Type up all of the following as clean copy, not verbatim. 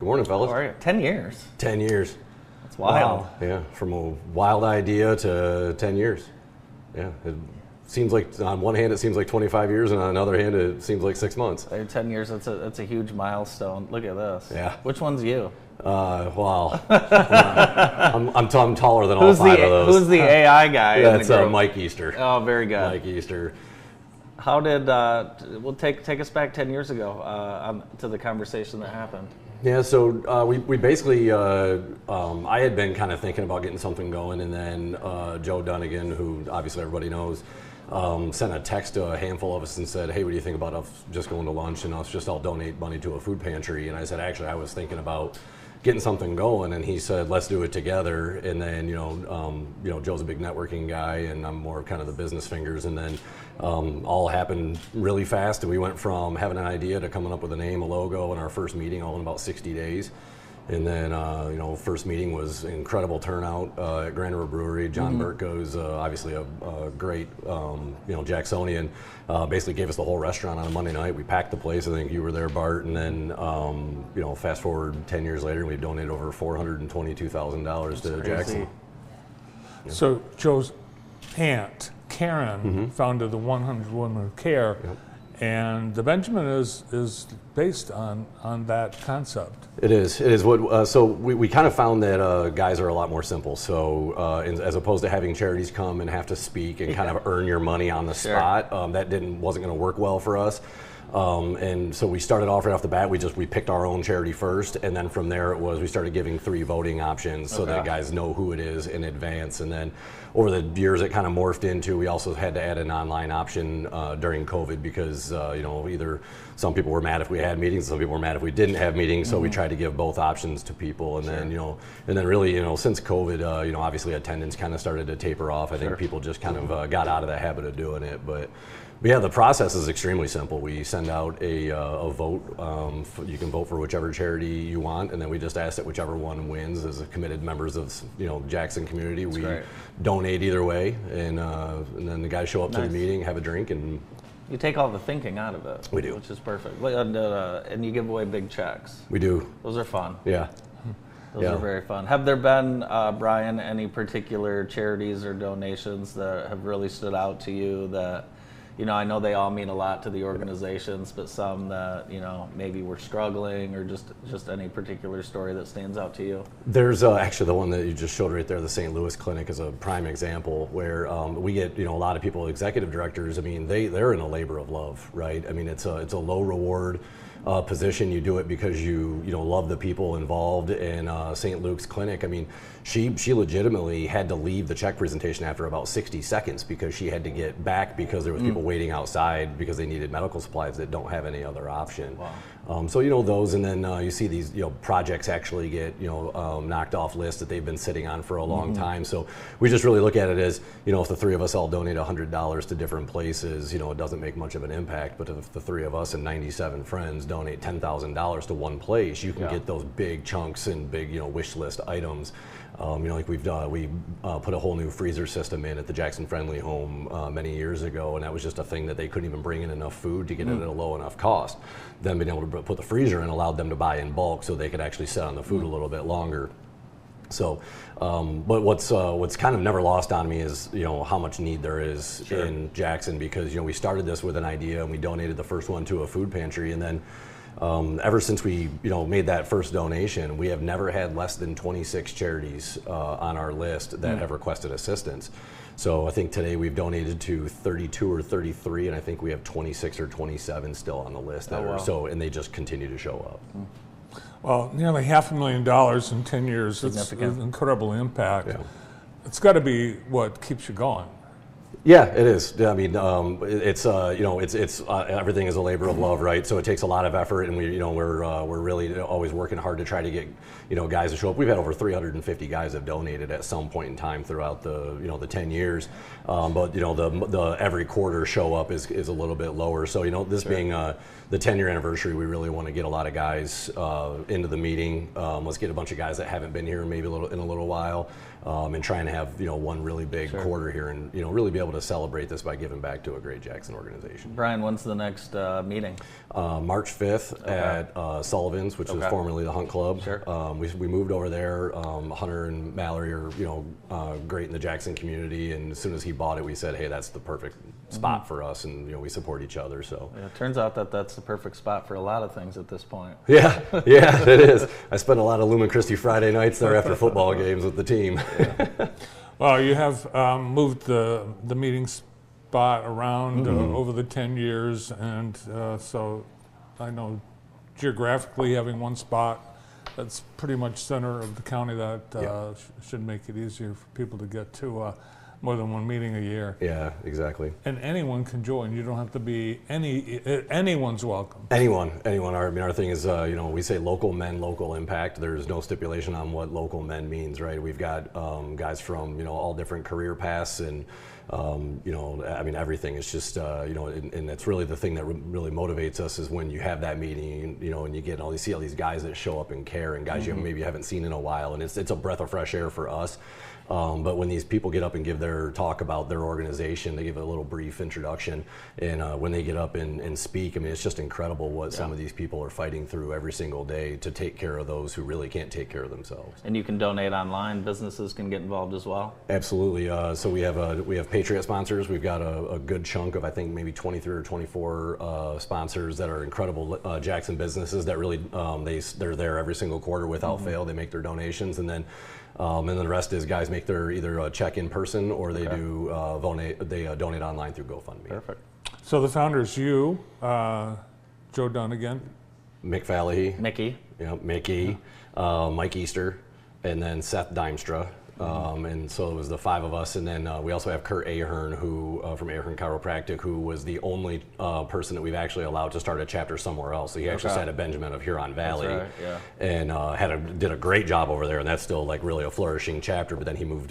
Good morning, fellas. How are you? 10 years. 10 years. That's wild. Wow. Yeah, from a wild idea to 10 years. Yeah, it seems like on one hand it seems like 25 years, and on another hand it seems like 6 months. 10 years, that's a huge milestone. Look at this. Yeah. Which one's you? Wow. I'm taller than all five of those. Who's the AI guy? That's Mike Easter. Oh, very good. Mike Easter. How did, well, take us back 10 years ago to the conversation that happened. Yeah, so we basically, I had been kind of thinking about getting something going, and then Joe Dunnigan, who obviously everybody knows, sent a text to a handful of us and said, hey, what do you think about us just going to lunch and us just all donate money to a food pantry? And I said, actually, I was thinking about getting something going, and he said, let's do it together. And then, Joe's a big networking guy, and I'm more kind of the business fingers. And then all happened really fast, and we went from having an idea to coming up with a name, a logo, and our first meeting all in about 60 days. And then, first meeting was incredible turnout at Grand River Brewery. John Burtko's obviously a great, Jacksonian. Basically gave us the whole restaurant on a Monday night. We packed the place. I think you were there, Bart. And then, fast forward 10 years later, we've donated over $422,000 to Jackson. Yeah. So Joe's aunt, Karen, founded the 100 Women Who Care. Yep. And the BenjaMen is based on that concept. It is. It is. So we kind of found that guys are a lot more simple. So as opposed to having charities come and have to speak and kind of earn your money on the spot, that wasn't going to work well for us. And so we started off right off the bat. We picked our own charity first, and then from there we started giving 3 voting options so that guys know who it is in advance. And then over the years, it kind of morphed into, we also had to add an online option during COVID because either some people were mad if we had meetings, some people were mad if we didn't have meetings. So we tried to give both options to people. And then really since COVID, obviously attendance kind of started to taper off. I think people just kind of got out of the habit of doing it, but yeah, the process is extremely simple. We send out a vote. You can vote for whichever charity you want, and then we just ask that whichever one wins. As committed members of Jackson community, we donate either way, and then the guys show up to the meeting, have a drink, and you take all the thinking out of it. We do, which is perfect. And you give away big checks. We do. Those are fun. Yeah. Those are very fun. Have there been, Brian, any particular charities or donations that have really stood out to you that? I know they all mean a lot to the organizations, but some that, maybe were struggling, or just any particular story that stands out to you? There's actually the one that you just showed right there, the St. Louis Clinic, is a prime example where we get, a lot of people, executive directors, they're in a labor of love, right? It's a low reward position. You do it because you love the people involved. And St. Luke's Clinic, she legitimately had to leave the check presentation after about 60 seconds because she had to get back because there was people waiting outside because they needed medical supplies that don't have any other option. Wow. So those, and then you see these projects actually get knocked off lists that they've been sitting on for a long time. So we just really look at it as if the 3 of us all donate $100 to different places, it doesn't make much of an impact. But if the 3 of us and 97 friends donate $10,000 to one place, you can get those big chunks and big wish list items. Like we put a whole new freezer system in at the Jackson Friendly Home many years ago, and that was just a thing that they couldn't even bring in enough food to get it at a low enough cost. Then being able to put the freezer in allowed them to buy in bulk so they could actually sit on the food a little bit longer. So, but what's kind of never lost on me is how much need there is in Jackson, because we started this with an idea and we donated the first one to a food pantry, and then ever since we made that first donation, we have never had less than 26 charities on our list that have requested assistance. So I think today we've donated to 32 or 33, and I think we have 26 or 27 still on the list that and they just continue to show up. Well, nearly $500,000 in 10 years. It's an incredible impact. Yeah. It's got to be what keeps you going. Yeah, it is. It's everything is a labor of love, right? So it takes a lot of effort, and we're really always working hard to try to get guys to show up. We've had over 350 guys have donated at some point in time throughout the 10 years, but the every quarter show up is a little bit lower. So this being the 10-year anniversary, we really want to get a lot of guys into the meeting. Let's get a bunch of guys that haven't been here maybe in a little while, and try and have one really big quarter here, and really be able able to celebrate this by giving back to a great Jackson organization. Brian, when's the next meeting? March 5th at Sullivan's, which was formerly the Hunt Club. Sure. We moved over there. Hunter and Mallory are great in the Jackson community, and as soon as he bought it, we said, hey, that's the perfect spot for us, and we support each other. So it turns out that that's the perfect spot for a lot of things at this point. Yeah, it is. I spent a lot of Lumen Christi Friday nights there after football games with the team. Well, you have moved the meeting spot around over the 10 years, and so I know geographically having one spot that's pretty much center of the county, that should make it easier for people to get to more than one meeting a year. Yeah, exactly. And anyone can join. You don't have to be anyone's welcome. Anyone. Our thing is, we say local men, local impact. There's no stipulation on what local men means, right? We've got guys from all different career paths, and everything. It's just and that's really the thing that really motivates us, is when you have that meeting, and you see all these guys that show up and care, and guys you maybe haven't seen in a while, and it's a breath of fresh air for us. But when these people get up and give their talk about their organization, they give a little brief introduction, and when they get up and speak, it's just incredible what some of these people are fighting through every single day to take care of those who really can't take care of themselves. And you can donate online. Businesses can get involved as well. Absolutely. So we have Patriot sponsors. We've got a good chunk of, I think, maybe 23 or 24 sponsors that are incredible Jackson businesses that really they're there every single quarter without fail. They make their donations, and then the rest is guys make their either check in person, or they do donate online through GoFundMe. Perfect. So the founders, you, Joe Dunnigan, Mick Fallahy, Mickey, Mickey, Mike Easter, and then Seth Dimestra. And so it was the five of us, and then we also have Kurt Ahern, who from Ahern Chiropractic, who was the only person that we've actually allowed to start a chapter somewhere else. So he actually sat at BenjaMen of Huron Valley, and did a great job over there, and that's still like really a flourishing chapter. But then he moved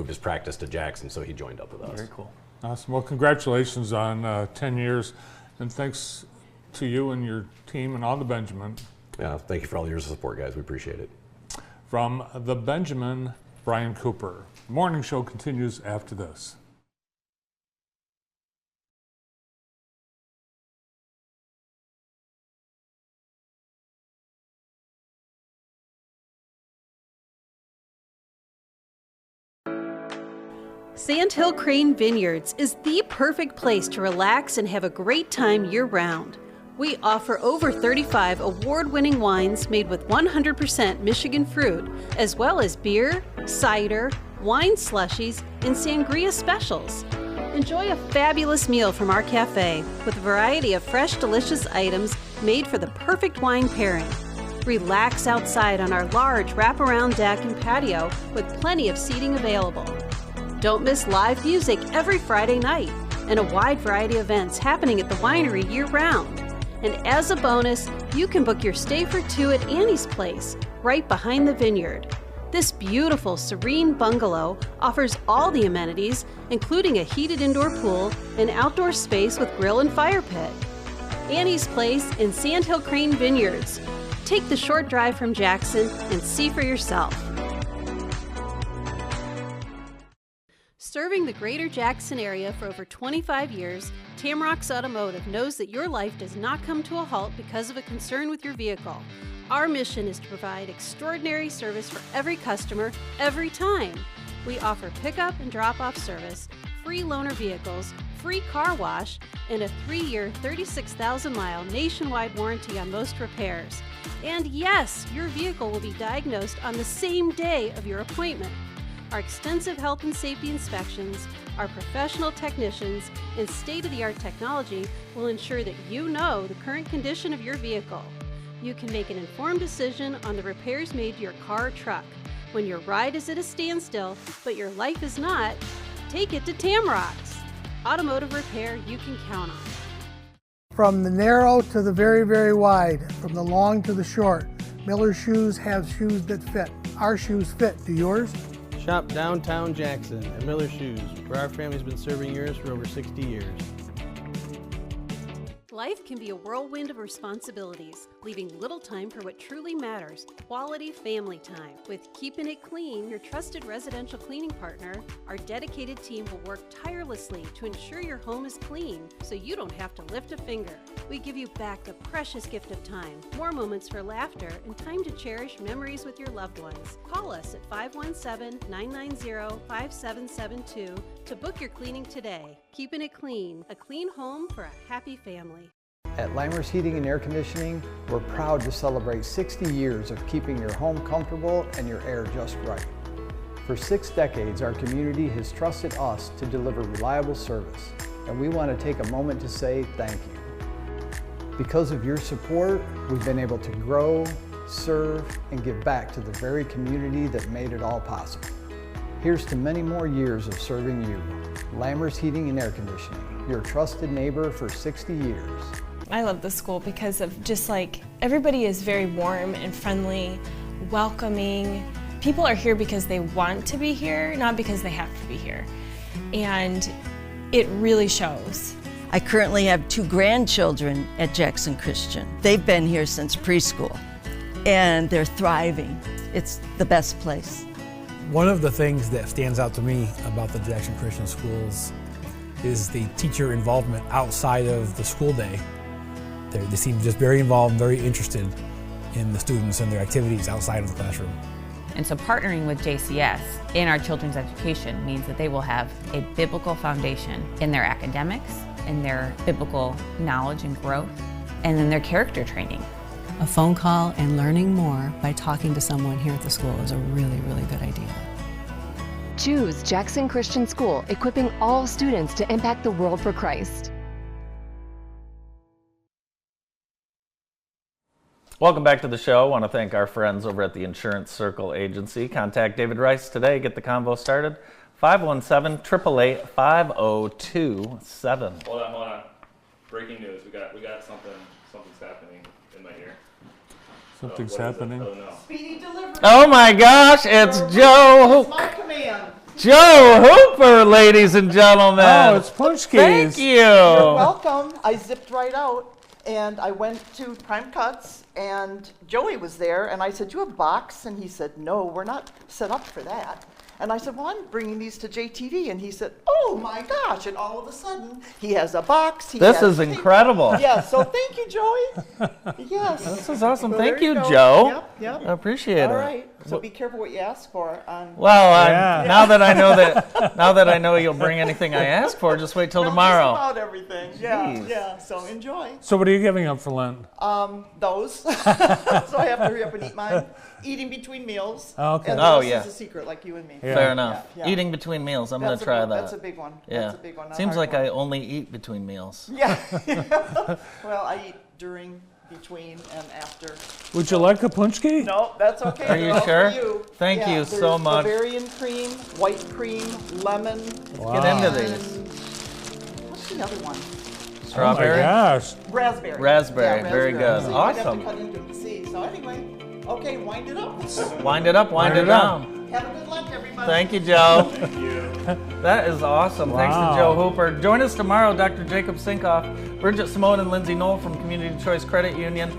his practice to Jackson, so he joined up with us. Very cool. Awesome. Well, congratulations on 10 years, and thanks to you and your team and all the BenjaMen. Yeah, thank you for all the years of support, guys. We appreciate it. From the BenjaMen, Brian Cooper. The morning show continues after this. Sandhill Crane Vineyards is the perfect place to relax and have a great time year-round. We offer over 35 award-winning wines made with 100% Michigan fruit, as well as beer, cider, wine slushies, and sangria specials. Enjoy a fabulous meal from our cafe with a variety of fresh, delicious items made for the perfect wine pairing. Relax outside on our large wraparound deck and patio with plenty of seating available. Don't miss live music every Friday night and a wide variety of events happening at the winery year-round. And as a bonus, you can book your stay for two at Annie's Place, right behind the vineyard. This beautiful, serene bungalow offers all the amenities, including a heated indoor pool and outdoor space with grill and fire pit. Annie's Place in Sandhill Crane Vineyards. Take the short drive from Jackson and see for yourself. Serving the greater Jackson area for over 25 years, Tamrock's Automotive knows that your life does not come to a halt because of a concern with your vehicle. Our mission is to provide extraordinary service for every customer, every time. We offer pickup and drop-off service, free loaner vehicles, free car wash, and a 3-year, 36,000-mile nationwide warranty on most repairs. And yes, your vehicle will be diagnosed on the same day of your appointment. Our extensive health and safety inspections, our professional technicians, and state-of-the-art technology will ensure that you know the current condition of your vehicle. You can make an informed decision on the repairs made to your car or truck. When your ride is at a standstill, but your life is not, take it to Tamrock's. Automotive repair you can count on. From the narrow to the very, very wide, from the long to the short, Miller Shoes have shoes that fit. Our shoes fit. Do yours? Shop downtown Jackson at Miller Shoes, where our family's been serving yours for over 60 years. Life can be a whirlwind of responsibilities. leaving little time for what truly matters, quality family time. With Keeping It Clean, your trusted residential cleaning partner, our dedicated team will work tirelessly to ensure your home is clean so you don't have to lift a finger. We give you back the precious gift of time, more moments for laughter, and time to cherish memories with your loved ones. Call us at 517-990-5772 to book your cleaning today. Keeping It Clean, a clean home for a happy family. At Lamers Heating and Air Conditioning, we're proud to celebrate 60 years of keeping your home comfortable and your air just right. For 6 decades, our community has trusted us to deliver reliable service, and we want to take a moment to say thank you. Because of your support, we've been able to grow, serve, and give back to the very community that made it all possible. Here's to many more years of serving you. Lamers Heating and Air Conditioning, your trusted neighbor for 60 years. I love the school because of just like, everybody is very warm and friendly, welcoming. People are here because they want to be here, not because they have to be here. And it really shows. I currently have 2 grandchildren at Jackson Christian. They've been here since preschool, and they're thriving. It's the best place. One of the things that stands out to me about the Jackson Christian schools is the teacher involvement outside of the school day. They seem just very involved, very interested in the students and their activities outside of the classroom. And so partnering with JCS in our children's education means that they will have a biblical foundation in their academics, in their biblical knowledge and growth, and in their character training. A phone call and learning more by talking to someone here at the school is a really, really good idea. Choose Jackson Christian School, equipping all students to impact the world for Christ. Welcome back to the show. I want to thank our friends over at the Insurance Circle Agency. Contact David Rice today. Get the convo started. 517-888-5027. Hold on. Breaking news. We got something's happening in my ear. Something's happening. Oh no. Speedy delivery. Oh my gosh, it's Joe. It's my command. Joe Hooper, ladies and gentlemen. Oh, it's Punchkis. Thank you. You're welcome. I zipped right out and I went to Prime Cuts and Joey was there and I said, "Do you have a box?" And he said, "No, we're not set up for that." And I said, "Well, I'm bringing these to JTV." And he said, "Oh my gosh." And all of a sudden, he has a box. This is incredible. Yeah, so thank you, Joey. Yes. This is awesome. So thank you, go. Joe. Yep. I appreciate it. All right. So be careful what you ask for. Well, now that I know you'll bring anything I ask for, just wait till tomorrow. Just about everything. Yeah. So enjoy. So what are you giving up for Lent? Those. So I have to hurry up and eat mine. Eating between meals. Okay. And the rest is a secret, like you and me. Yeah. Fair enough. Yeah. Eating between meals. I'm going to try that. That's a big one. Yeah. That's a big one. Seems like I only eat between meals. Yeah. Well, I eat during, between, and after. Would you like a punchki? No, that's okay. Are you sure? You. Thank you so much. Bavarian cream, white cream, lemon. Let's get into these. What's the other one? Strawberry? Oh my gosh. Raspberry. Raspberry. Very good. So awesome. I'd have to cut into them to see. So anyway, okay, wind it up. Wind it up, wind it down. Have a good luck, everybody. Thank you, Joe. Thank you. That is awesome. Thanks to Joe Hooper. Join us tomorrow, Dr. Jacob Sinkoff, Bridget Simone, and Lindsay Knoll from Community Choice Credit Union.